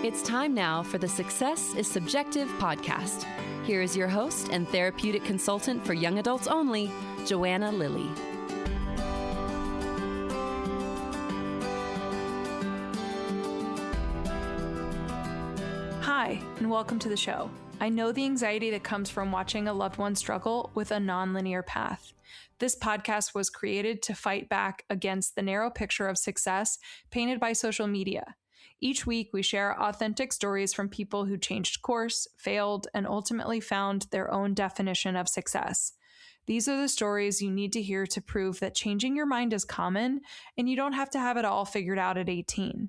It's time now for the Success is Subjective podcast. Here is your host and therapeutic consultant for young adults only, Joanna Lilley. Hi, and welcome to the show. I know the anxiety that comes from watching a loved one struggle with a nonlinear path. This podcast was created to fight back against the narrow picture of success painted by social media. Each week, we share authentic stories from people who changed course, failed, and ultimately found their own definition of success. These are the stories you need to hear to prove that changing your mind is common, and you don't have to have it all figured out at 18.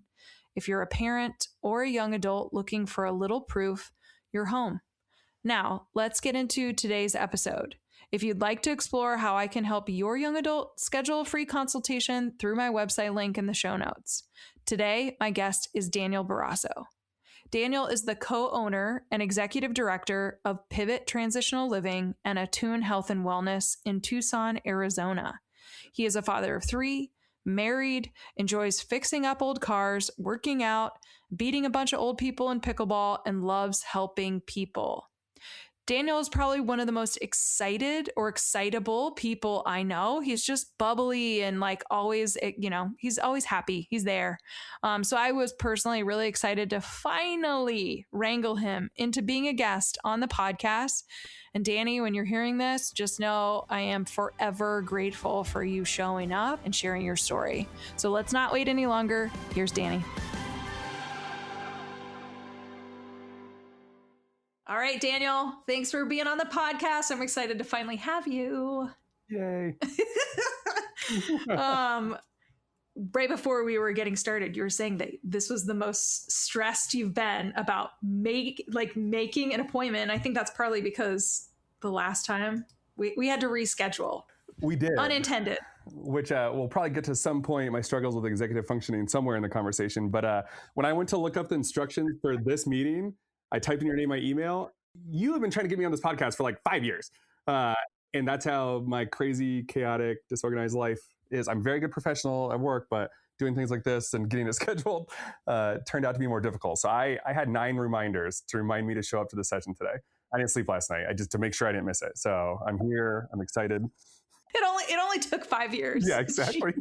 If you're a parent or a young adult looking for a little proof, you're home. Now, let's get into today's episode. If you'd like to explore how I can help your young adult, schedule a free consultation through my website link in the show notes. Today, my guest is Daniel Barrasso. Daniel is the co-owner and executive director of Pivot Transitional Living and Attune Health and Wellness in Tucson, Arizona. He is a father of 3, married, enjoys fixing up old cars, working out, beating a bunch of old people in pickleball, and loves helping people. Daniel is probably one of the most excited or excitable people I know. He's just bubbly and always, he's always happy. He's there. So I was personally really excited to finally wrangle him into being a guest on the podcast. And Danny, when you're hearing this, just know I am forever grateful for you showing up and sharing your story. So let's not wait any longer. Here's Danny. All right, Daniel, thanks for being on the podcast. I'm excited to finally have you. Yay. Right before we were getting started, you were saying that this was the most stressed you've been about making an appointment. I think that's partly because the last time we had to reschedule. We did. Unintended. Which we'll probably get to some point, my struggles with executive functioning somewhere in the conversation. But when I went to look up the instructions for this meeting, I typed in your name, my email. You have been trying to get me on this podcast for 5 years. And that's how my crazy, chaotic, disorganized life is. I'm a very good professional at work, but doing things like this and getting it scheduled turned out to be more difficult. So I had 9 reminders to remind me to show up to the session today. I didn't sleep last night. To make sure I didn't miss it. So I'm here. I'm excited. It only took 5 years. Yeah, exactly.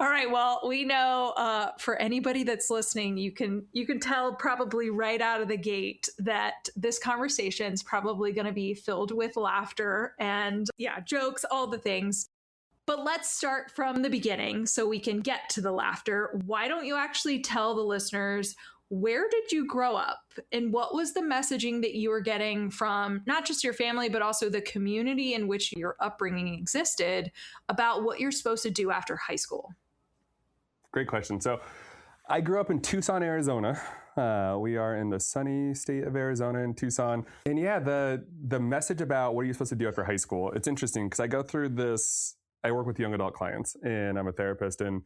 All right. Well, we know for anybody that's listening, you can tell probably right out of the gate that this conversation is probably going to be filled with laughter and jokes, all the things. But let's start from the beginning so we can get to the laughter. Why don't you actually tell the listeners, where did you grow up and what was the messaging that you were getting from not just your family, but also the community in which your upbringing existed about what you're supposed to do after high school? Great question. So I grew up in Tucson, Arizona. We are in the sunny state of Arizona in Tucson. And the message about what are you supposed to do after high school, it's interesting because I go through this, I work with young adult clients and I'm a therapist and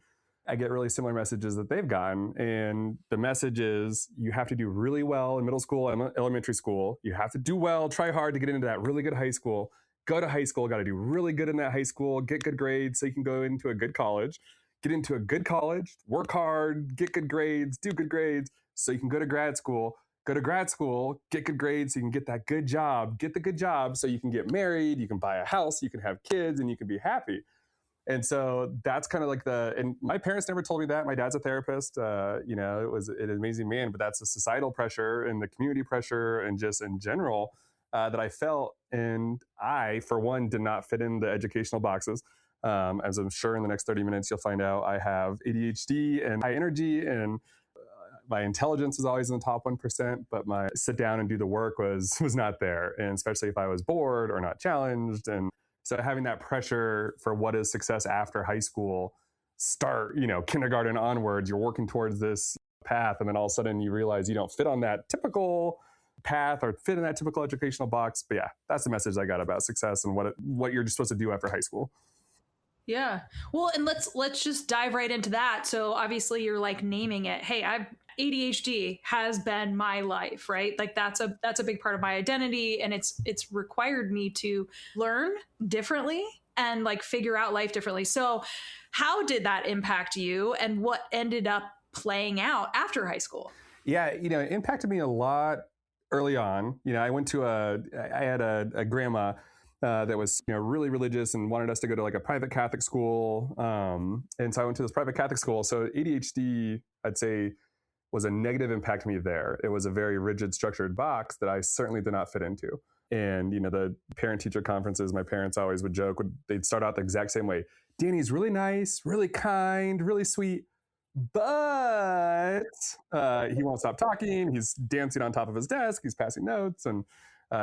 I get really similar messages that they've gotten. And the message is you have to do really well in middle school and elementary school. You have to do well, try hard to get into that really good high school. Go to high school, got to do really good in that high school, get good grades so you can go into a good college. Get into a good college, work hard, get good grades, do good grades so you can go to grad school. Go to grad school, get good grades so you can get that good job. Get the good job so you can get married, you can buy a house, you can have kids, and you can be happy. And so that's kind of and my parents never told me that. My dad's a therapist. It was an amazing man, but that's the societal pressure and the community pressure and just in general that I felt. And I, for one, did not fit in the educational boxes. As I'm sure in the next 30 minutes, you'll find out I have ADHD and high energy and my intelligence was always in the top 1%, but my sit down and do the work was not there. And especially if I was bored or not challenged. And so having that pressure for what is success after high school, kindergarten onwards, you're working towards this path. And then all of a sudden you realize you don't fit on that typical path or fit in that typical educational box. But that's the message I got about success and what you're supposed to do after high school. Yeah. Well, and let's just dive right into that. So obviously you're naming it. Hey, ADHD has been my life, right? That's a big part of my identity. And it's required me to learn differently and figure out life differently. So how did that impact you and what ended up playing out after high school? Yeah, it impacted me a lot early on. I had a grandma that was, really religious and wanted us to go to like a private Catholic school. And so I went to this private Catholic school. So ADHD, I'd say, was a negative impact to me there. It was a very rigid, structured box that I certainly did not fit into. And, the parent-teacher conferences, my parents always would joke, they'd start out the exact same way. Danny's really nice, really kind, really sweet, but he won't stop talking. He's dancing on top of his desk. He's passing notes, and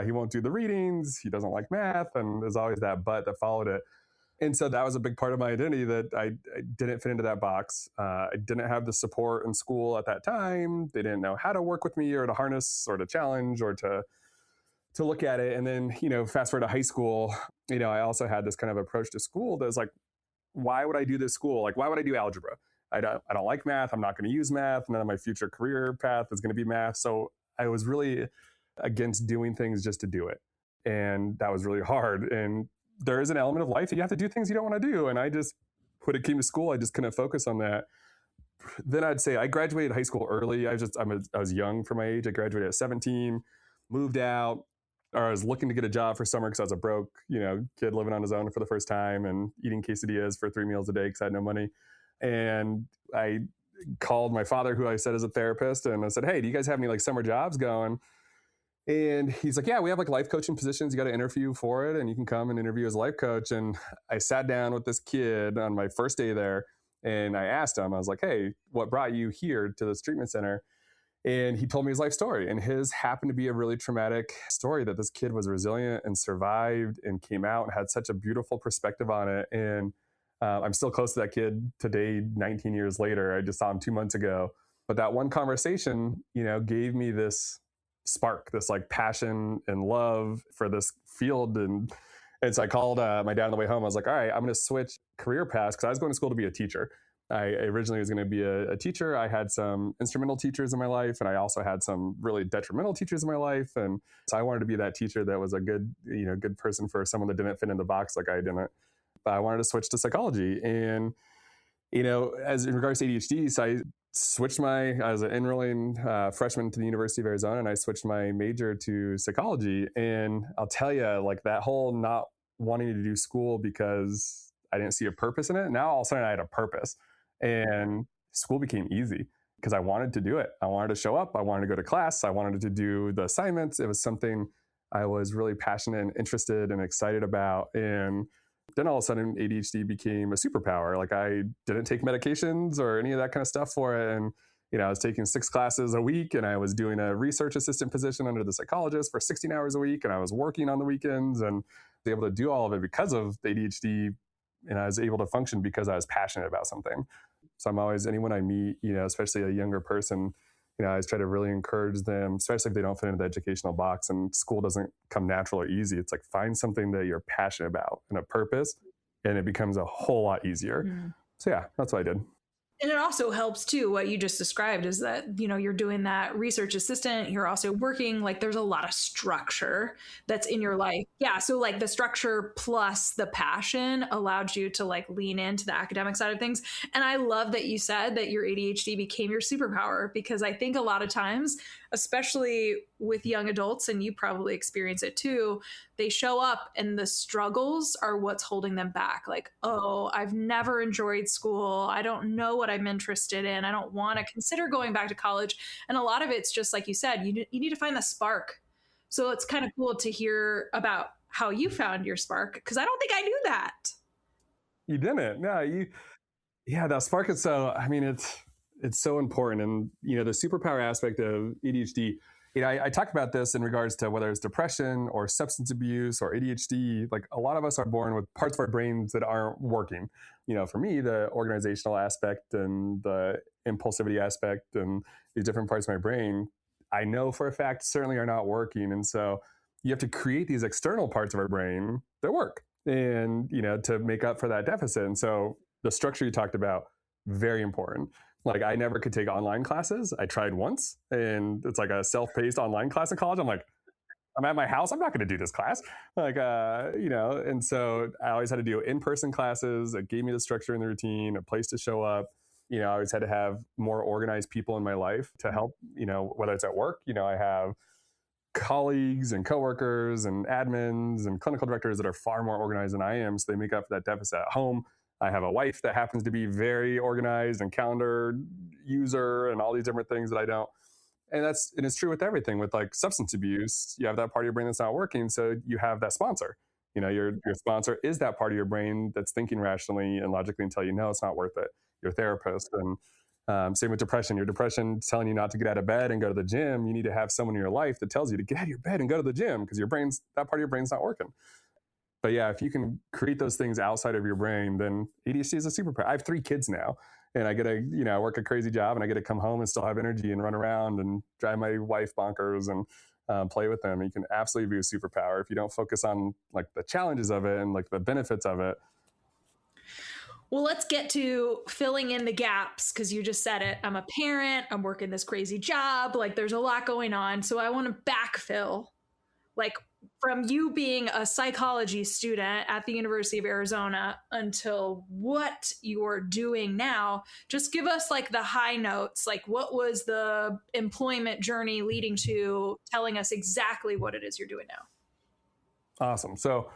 he won't do the readings. He doesn't like math. And there's always that but that followed it. And so that was a big part of my identity, that I didn't fit into that box. I didn't have the support in school at that time. They didn't know how to work with me or to harness or to challenge or to look at it. And then, fast forward to high school, I also had this kind of approach to school that was like, why would I do this school? Like, why would I do algebra? I don't like math. I'm not going to use math. None of my future career path is going to be math. So I was really against doing things just to do it. And that was really hard. And there is an element of life that you have to do things you don't want to do. And I just, when it came to school, I just couldn't focus on that. Then I'd say I graduated high school early. I was young for my age. I graduated at 17, moved out, or I was looking to get a job for summer because I was a broke, kid living on his own for the first time and eating quesadillas for 3 meals a day because I had no money. And I called my father, who I said is a therapist, and I said, hey, do you guys have any like summer jobs going? And he's like, yeah, we have like life coaching positions. You got to interview for it and you can come and interview as a life coach. And I sat down with this kid on my first day there and I asked him, I was like, hey, what brought you here to this treatment center? And he told me his life story. And his happened to be a really traumatic story, that this kid was resilient and survived and came out and had such a beautiful perspective on it. And I'm still close to that kid today, 19 years later. I just saw him 2 months ago. But that one conversation, gave me this spark, this like passion and love for this field. And so I called my dad on the way home. I was like, all right, I'm going to switch career paths, because I was going to school to be a teacher. I originally was going to be a teacher. I had some instrumental teachers in my life, and I also had some really detrimental teachers in my life. And so I wanted to be that teacher that was a good person for someone that didn't fit in the box like I didn't. But I wanted to switch to psychology. And, as in regards to ADHD, so I was an enrolling freshman to the University of Arizona, and I switched my major to psychology. And I'll tell you, like, that whole not wanting to do school because I didn't see a purpose in it, now all of a sudden I had a purpose. And school became easy because I wanted to do it. I wanted to show up. I wanted to go to class. I wanted to do the assignments. It was something I was really passionate and interested and excited about. And then all of a sudden ADHD became a superpower. Like, I didn't take medications or any of that kind of stuff for it. And, I was taking 6 classes a week, and I was doing a research assistant position under the psychologist for 16 hours a week. And I was working on the weekends and was able to do all of it because of the ADHD. And I was able to function because I was passionate about something. So I'm always, anyone I meet, especially a younger person, I always try to really encourage them, especially if they don't fit into the educational box and school doesn't come natural or easy. It's like, find something that you're passionate about and a purpose, and it becomes a whole lot easier. Mm. So yeah, that's what I did. And it also helps too, what you just described is that, you're doing that research assistant, you're also working, like, there's a lot of structure that's in your life. Yeah. So like the structure plus the passion allowed you to like lean into the academic side of things. And I love that you said that your ADHD became your superpower, because I think a lot of times, especially with young adults, and you probably experience it too, they show up and the struggles are what's holding them back. Like, oh, I've never enjoyed school. I don't know what I'm interested in. I don't want to consider going back to college. And a lot of it's just like you said, you need to find the spark. So it's kind of cool to hear about how you found your spark, because I don't think I knew that. You didn't? No, yeah, that spark is it's so important. And, the superpower aspect of ADHD, I talk about this in regards to whether it's depression or substance abuse or ADHD. Like, a lot of us are born with parts of our brains that aren't working. For me, the organizational aspect and the impulsivity aspect and these different parts of my brain, I know for a fact certainly are not working. And so you have to create these external parts of our brain that work and, to make up for that deficit. And so the structure you talked about, very important. Like, I never could take online classes. I tried once, and it's like a self-paced online class in college. I'm like, I'm at my house. I'm not going to do this class. Like, and so I always had to do in-person classes. It gave me the structure and the routine, a place to show up. I always had to have more organized people in my life to help, whether it's at work, I have colleagues and coworkers and admins and clinical directors that are far more organized than I am. So they make up for that deficit at home. I have a wife that happens to be very organized and calendar user and all these different things that I don't. And it's true with everything. With like substance abuse, you have that part of your brain that's not working. So you have that sponsor. Your sponsor is that part of your brain that's thinking rationally and logically and tell you, no, it's not worth it. Your therapist. And same with depression. Your depression telling you not to get out of bed and go to the gym. You need to have someone in your life that tells you to get out of your bed and go to the gym because that part of your brain's not working. But yeah, if you can create those things outside of your brain, then ADHD is a superpower. I have 3 kids now, and I get to, work a crazy job, and I get to come home and still have energy and run around and drive my wife bonkers and play with them. You can absolutely be a superpower if you don't focus on like the challenges of it and like the benefits of it. Well, let's get to filling in the gaps because you just said it. I'm a parent. I'm working this crazy job. Like there's a lot going on. So I want to backfill, like from you being a psychology student at the University of Arizona until what you're doing now. Just give us like the high notes. Like what was the employment journey leading to telling us exactly what it is you're doing now? Awesome. So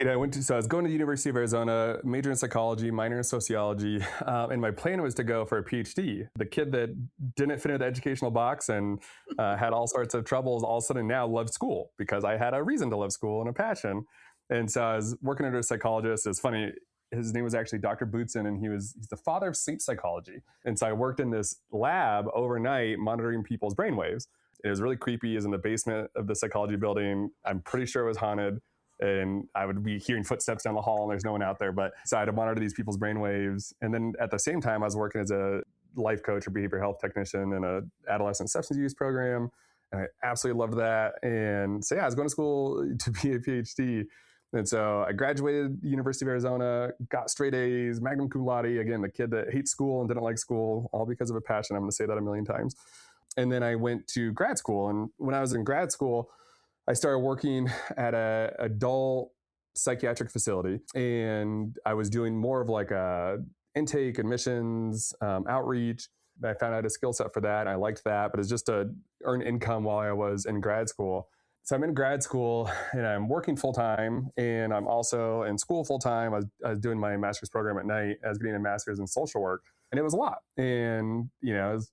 I was going to the University of Arizona, major in psychology, minor in sociology, and my plan was to go for a PhD. The kid that didn't fit into the educational box and had all sorts of troubles, all of a sudden now loved school because I had a reason to love school and a passion. And so I was working under a psychologist. It's funny, his name was actually Dr. Bootson, and he's the father of sleep psychology. And so I worked in this lab overnight monitoring people's brainwaves. It was really creepy. It was in the basement of the psychology building. I'm pretty sure it was haunted. And I would be hearing footsteps down the hall and there's no one out there. But so I had to monitor these people's brainwaves. And then at the same time, I was working as a life coach or behavioral health technician in an adolescent substance use program. And I absolutely loved that. And so, I was going to school to be a PhD. And so I graduated University of Arizona, got straight A's, magna cum laude. Again, the kid that hates school and didn't like school, all because of a passion. I'm going to say that a million times. And then I went to grad school. And when I was in grad school, I started working at an adult psychiatric facility, and I was doing more of like a intake, admissions, outreach. I found out a skill set for that. And I liked that, but it's just to earn income while I was in grad school. So I'm in grad school and I'm working full time, and I'm also in school full time. I was doing my master's program at night. I was getting a master's in social work, and it was a lot. And it was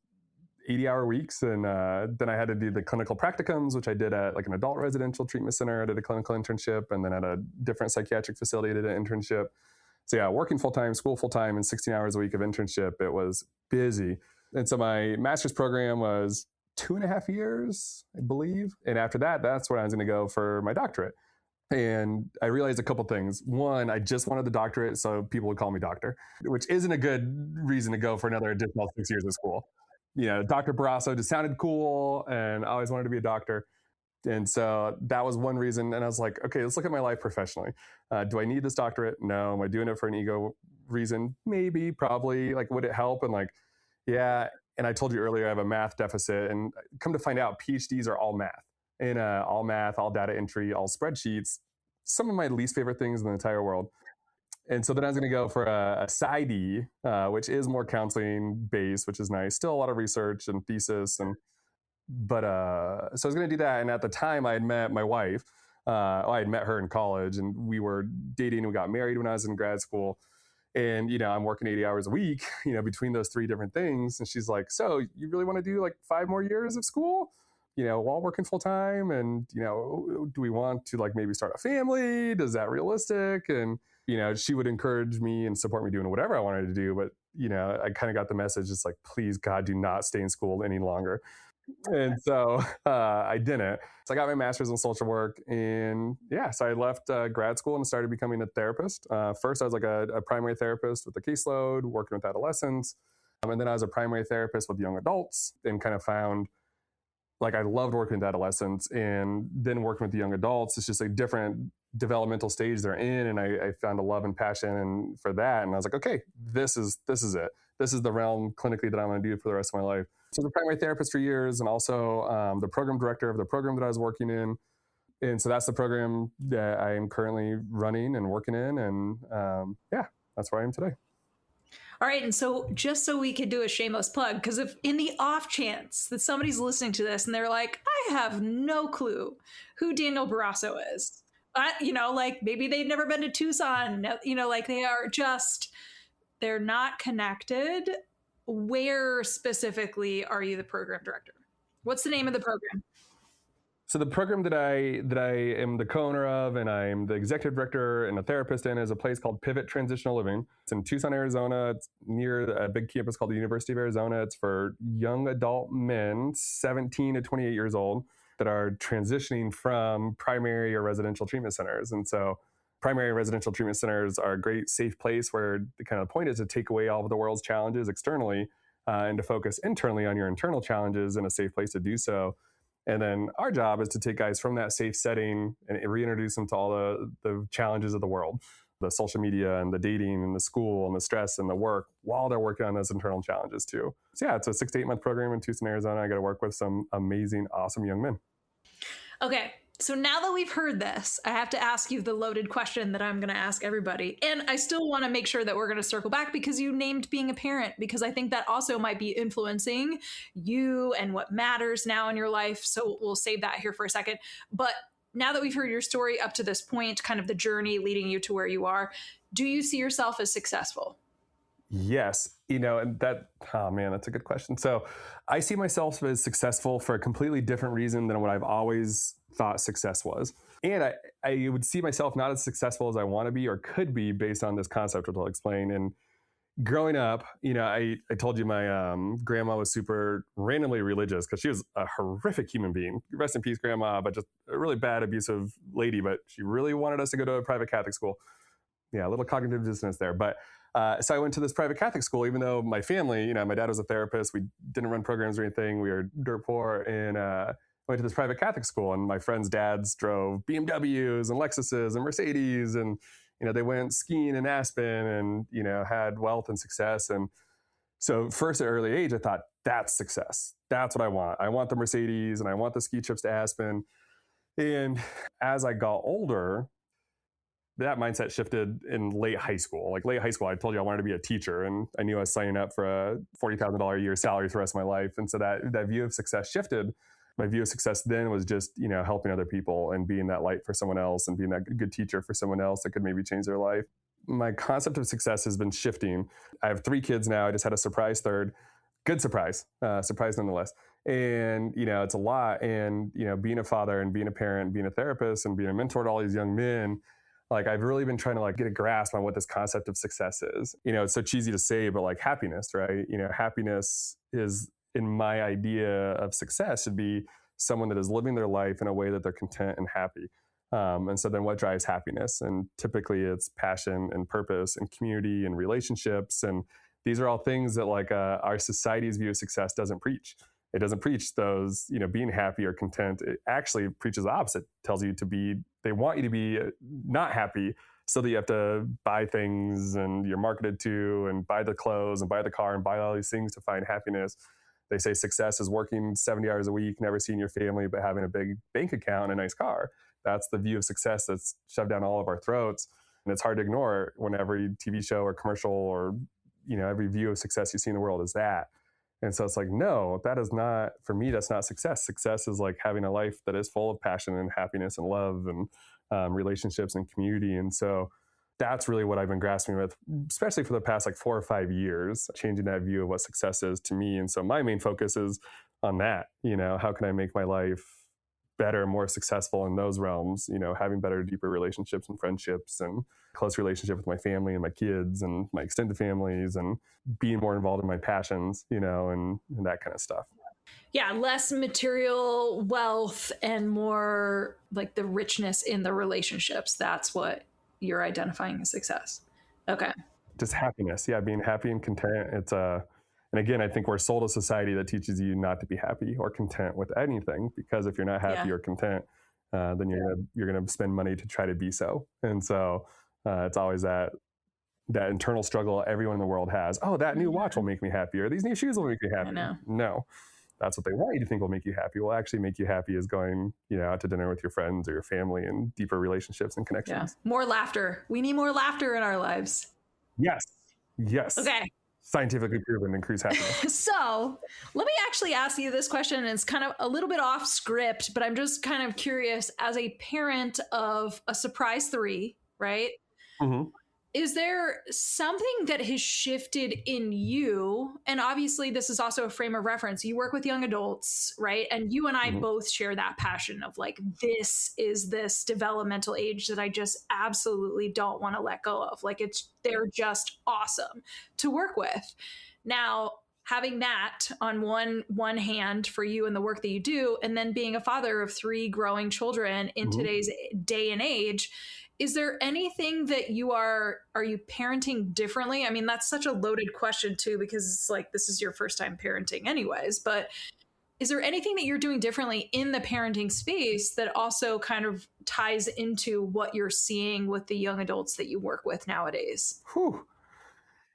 80-hour weeks. And then I had to do the clinical practicums, which I did at like an adult residential treatment center. I did a clinical internship, and then at a different psychiatric facility, I did an internship. So working full-time, school full-time, and 16 hours a week of internship. It was busy. And so my master's program was 2.5 years, I believe. And after that, that's where I was going to go for my doctorate. And I realized a couple things. One, I just wanted the doctorate so people would call me doctor, which isn't a good reason to go for another additional 6 years of school. Dr. Barrasso just sounded cool, and I always wanted to be a doctor. And so that was one reason. And I was like, okay, let's look at my life professionally. Do I need this doctorate? No. Am I doing it for an ego reason? Maybe, probably. Like, would it help? And like, yeah. And I told you earlier, I have a math deficit. And come to find out, PhDs are all math. And all math, all data entry, all spreadsheets. Some of my least favorite things in the entire world. And so then I was going to go for a PsyD, which is more counseling based, which is nice. Still a lot of research and thesis. But so I was going to do that. And at the time I had met my wife. I had met her in college, and we were dating, and we got married when I was in grad school. And, I'm working 80 hours a week, between those 3 different things. And she's like, so you really want to do like 5 more years of school, while working full time? And, do we want to like maybe start a family? Is that realistic? And, she would encourage me and support me doing whatever I wanted to do. But, I kind of got the message. It's like, please, God, do not stay in school any longer. And so I didn't. So I got my master's in social work. And so I left grad school and started becoming a therapist. First, I was like a primary therapist with a caseload, working with adolescents. And then I was a primary therapist with young adults, and kind of found like I loved working with adolescents, and then working with the young adults. It's just a different developmental stage they're in. And I found a love and passion for that. And I was like, okay, this is it. This is the realm clinically that I'm going to do for the rest of my life. So I was a primary therapist for years, and also the program director of the program that I was working in. And so that's the program that I am currently running and working in. And that's where I am today. All right. And so just so we could do a shameless plug, because if in the off chance that somebody's listening to this and they're like, I have no clue who Daniel Barrasso is, like maybe they've never been to Tucson, like they're not connected. Where specifically are you the program director? What's the name of the program? So the program that I am the co-owner of and I'm the executive director and a therapist in is a place called Pivot Transitional Living. It's in Tucson, Arizona. It's near a big campus called the University of Arizona. It's for young adult men, 17 to 28 years old, that are transitioning from primary or residential treatment centers. And so primary residential treatment centers are a great safe place where the kind of point is to take away all of the world's challenges externally and to focus internally on your internal challenges in a safe place to do so. And then our job is to take guys from that safe setting and reintroduce them to all the challenges of the world, the social media and the dating and the school and the stress and the work while they're working on those internal challenges too. So yeah, it's a 6 to 8 month program in Tucson, Arizona. I got to work with some amazing, awesome young men. Okay. So now that we've heard this, I have to ask you the loaded question that I'm going to ask everybody. And I still want to make sure that we're going to circle back because you named being a parent, because I think that also might be influencing you and what matters now in your life. So we'll save that here for a second. But now that we've heard your story up to this point, kind of the journey leading you to where you are, do you see yourself as successful? Yes. And that's a good question. So I see myself as successful for a completely different reason than what I've always thought success was. And I would see myself not as successful as I want to be or could be based on this concept, which I'll explain. And growing up, I told you my grandma was super randomly religious because she was a horrific human being. Rest in peace, grandma, but just a really bad, abusive lady. But she really wanted us to go to a private Catholic school. Yeah, a little cognitive dissonance there. But so I went to this private Catholic school, even though my family, my dad was a therapist. We didn't run programs or anything. We were dirt poor. And went to this private Catholic school. And my friends' dads drove BMWs and Lexuses and Mercedes. And, they went skiing in Aspen and, had wealth and success. And so first at an early age, I thought, that's success. That's what I want. I want the Mercedes and I want the ski trips to Aspen. And as I got older, that mindset shifted in late high school. Like late high school, I told you I wanted to be a teacher, and I knew I was signing up for a $40,000 a year salary for the rest of my life. And so that view of success shifted. My view of success then was just, helping other people and being that light for someone else and being that good teacher for someone else that could maybe change their life. My concept of success has been shifting. I have 3 kids now. I just had a surprise third. Good surprise, surprise nonetheless. And, it's a lot. And, being a father and being a parent, being a therapist and being a mentor to all these young men, like I've really been trying to get a grasp on what this concept of success is. It's so cheesy to say, but like happiness, right? Happiness is, in my idea of success, should be someone that is living their life in a way that they're content and happy. And so then what drives happiness? And typically it's passion and purpose and community and relationships. And these are all things that our society's view of success doesn't preach. It doesn't preach those, being happy or content. It actually preaches the opposite. It tells you they want you to be not happy so that you have to buy things and you're marketed to and buy the clothes and buy the car and buy all these things to find happiness. They say success is working 70 hours a week, never seeing your family, but having a big bank account and a nice car. That's the view of success that's shoved down all of our throats. And it's hard to ignore when every TV show or commercial or, every view of success you see in the world is that. And so it's no, that is not, for me, that's not success. Success is having a life that is full of passion and happiness and love and relationships and community. And so that's really what I've been grasping with, especially for the past 4 or 5 years, changing that view of what success is to me. And so my main focus is on that. How can I make my life better, more successful in those realms, having better, deeper relationships and friendships and close relationship with my family and my kids and my extended families and being more involved in my passions, and that kind of stuff. Yeah, less material wealth and more the richness in the relationships. That's what you're identifying as success. Okay. Just happiness. Yeah, being happy and content. And again, I think we're sold a society that teaches you not to be happy or content with anything, because if you're not happy or content, then you're gonna spend money to try to be so. And so it's always that internal struggle everyone in the world has. Oh, that new watch will make me happy, or these new shoes will make me happy. No, that's what they want you to think will make you happy. Will actually make you happy is going, out to dinner with your friends or your family and deeper relationships and connections. Yeah. More laughter. We need more laughter in our lives. Yes. Yes. Okay. Scientifically proven increase happiness. So let me actually ask you this question. And it's kind of a little bit off script, but I'm just kind of curious as a parent of a surprise 3, right? Mm-hmm. Is there something that has shifted in you? And obviously, this is also a frame of reference. You work with young adults, right? And you and I both share that passion of like, this is this developmental age that I just absolutely don't want to let go of. Like, they're just awesome to work with. Now, having that on one hand for you and the work that you do, and then being a father of 3 growing children in today's day and age, is there anything that are you parenting differently? I mean, that's such a loaded question too, because it's like, this is your first time parenting anyways, but is there anything that you're doing differently in the parenting space that also kind of ties into what you're seeing with the young adults that you work with nowadays? Whew.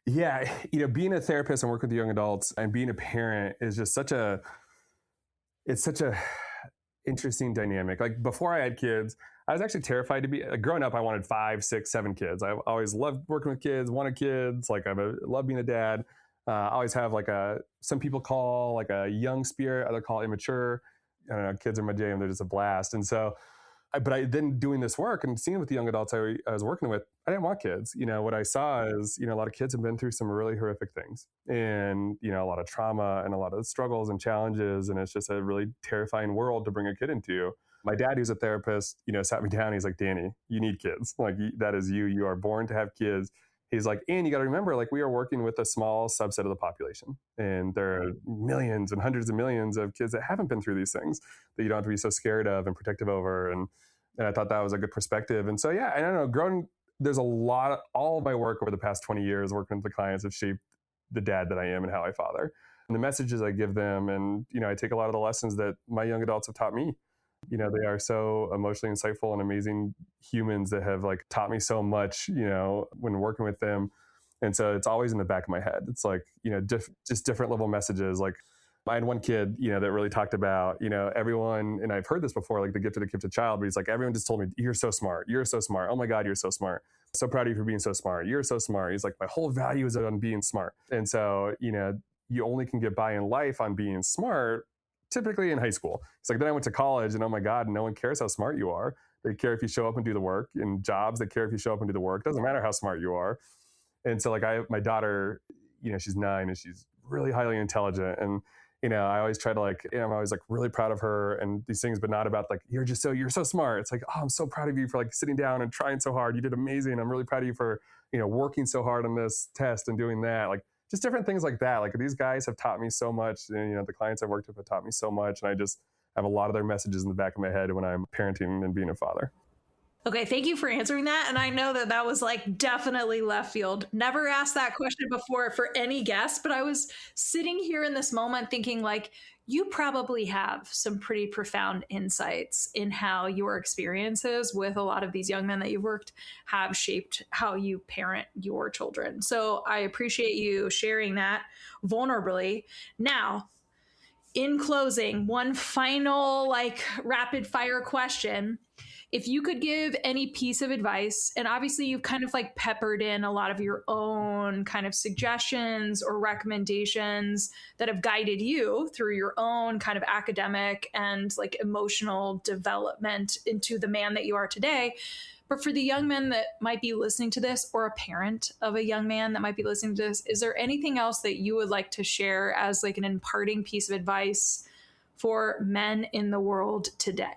Yeah. Being a therapist and working with young adults and being a parent is just such a interesting dynamic. Like before I had kids, I was actually terrified to be growing up. I wanted 5, 6, 7 kids. I always loved working with kids, wanted kids. Like I love being a dad. I always have like some people call like a young spirit, other call immature. I don't know, kids are my jam. They're just a blast. And so, but then doing this work and seeing with the young adults I was working with, I didn't want kids. What I saw is, a lot of kids have been through some really horrific things and, a lot of trauma and a lot of struggles and challenges. And it's just a really terrifying world to bring a kid into. My dad, who's a therapist, sat me down. He's like, Danny, you need kids. Like that is you. You are born to have kids. He's like, and you got to remember, like we are working with a small subset of the population. And there are millions and hundreds of millions of kids that haven't been through these things that you don't have to be so scared of and protective over. And I thought that was a good perspective. And so, yeah, I don't know, there's all of my work over the past 20 years working with the clients have shaped the dad that I am and how I father. And the messages I give them. And, I take a lot of the lessons that my young adults have taught me. They are so emotionally insightful and amazing humans that have like taught me so much, when working with them. And so it's always in the back of my head. It's like, just different level messages. Like I had one kid, that really talked about, everyone, and I've heard this before, like the gifted child, but he's like, everyone just told me, you're so smart. You're so smart. Oh my God, you're so smart. So proud of you for being so smart. You're so smart. He's like, my whole value is on being smart. And so, you only can get by in life on being smart, typically in high school. It's like, then I went to college and oh my God, no one cares how smart you are. They care if you show up and do the work. In jobs, they care if you show up and do the work. Doesn't matter how smart you are. And so like my daughter, she's 9 and she's really highly intelligent. And, I always try to like, I'm always like really proud of her and these things, but not about like, you're so smart. It's like, oh, I'm so proud of you for like sitting down and trying so hard. You did amazing. I'm really proud of you for, working so hard on this test and doing that. Like, just different things like that. Like these guys have taught me so much. And, the clients I've worked with have taught me so much. And I just have a lot of their messages in the back of my head when I'm parenting and being a father. Okay, thank you for answering that. And I know that was like definitely left field. Never asked that question before for any guest, but I was sitting here in this moment thinking like, you probably have some pretty profound insights in how your experiences with a lot of these young men that you've worked have shaped how you parent your children. So I appreciate you sharing that vulnerably. Now, in closing, one final like rapid fire question. If you could give any piece of advice, and obviously you've kind of like peppered in a lot of your own kind of suggestions or recommendations that have guided you through your own kind of academic and like emotional development into the man that you are today. But for the young men that might be listening to this, or a parent of a young man that might be listening to this, is there anything else that you would like to share as like an imparting piece of advice for men in the world today?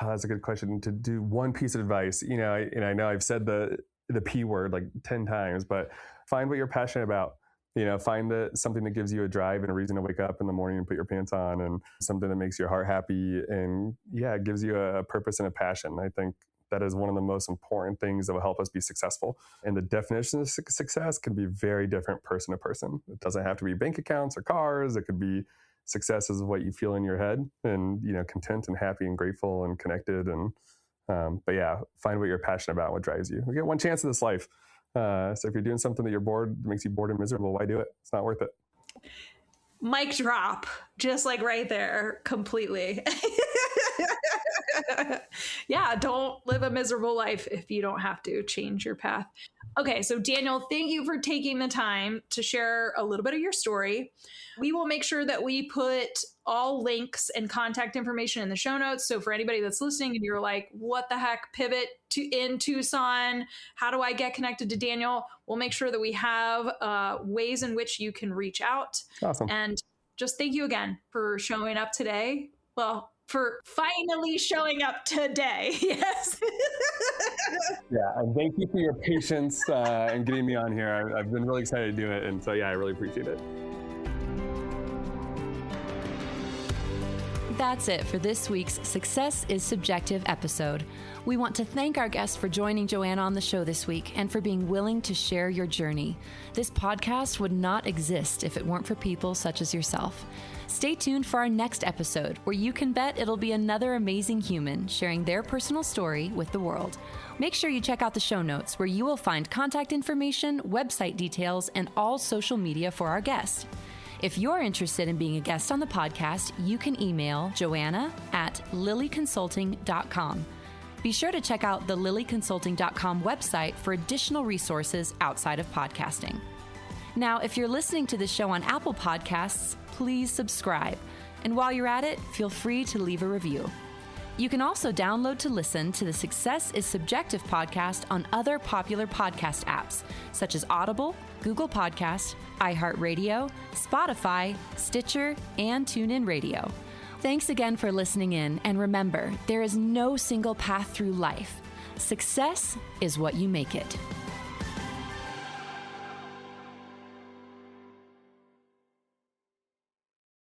Oh, that's a good question. To do one piece of advice, and I know I've said the P word like 10 times, but find what you're passionate about. Find something that gives you a drive and a reason to wake up in the morning and put your pants on, and something that makes your heart happy, and it gives you a purpose and a passion. I think that is one of the most important things that will help us be successful. And the definition of success can be very different person to person. It doesn't have to be bank accounts or cars. It could be success is what you feel in your head, and content and happy and grateful and connected. And but yeah, find what you're passionate about, what drives you. We get one chance in this life, so if you're doing something that you're bored, makes you bored and miserable, why do it? It's not worth it. Mic drop, just like right there, completely. Yeah, don't live a miserable life if you don't have to. Change your path. Okay, so Daniel, thank you for taking the time to share a little bit of your story. We will make sure that we put all links and contact information in the show notes. So for anybody that's listening and you're like, what the heck, pivot to in Tucson, how do I get connected to Daniel? We'll make sure that we have ways in which you can reach out. Awesome. And just thank you again for showing up today. Well, for finally showing up today. Yes. Yeah, and thank you for your patience and getting me on here. I've been really excited to do it. And so, yeah, I really appreciate it. That's it for this week's Success is Subjective episode. We want to thank our guests for joining Joanna on the show this week and for being willing to share your journey. This podcast would not exist if it weren't for people such as yourself. Stay tuned for our next episode, where you can bet it'll be another amazing human sharing their personal story with the world. Make sure you check out the show notes, where you will find contact information, website details, and all social media for our guest. If you're interested in being a guest on the podcast, you can email joanna@lilleyconsulting.com. Be sure to check out the lilleyconsulting.com website for additional resources outside of podcasting. Now, if you're listening to the show on Apple Podcasts, please subscribe. And while you're at it, feel free to leave a review. You can also download to listen to the Success is Subjective podcast on other popular podcast apps, such as Audible, Google Podcast, iHeartRadio, Spotify, Stitcher, and TuneIn Radio. Thanks again for listening in, and remember, there is no single path through life. Success is what you make it.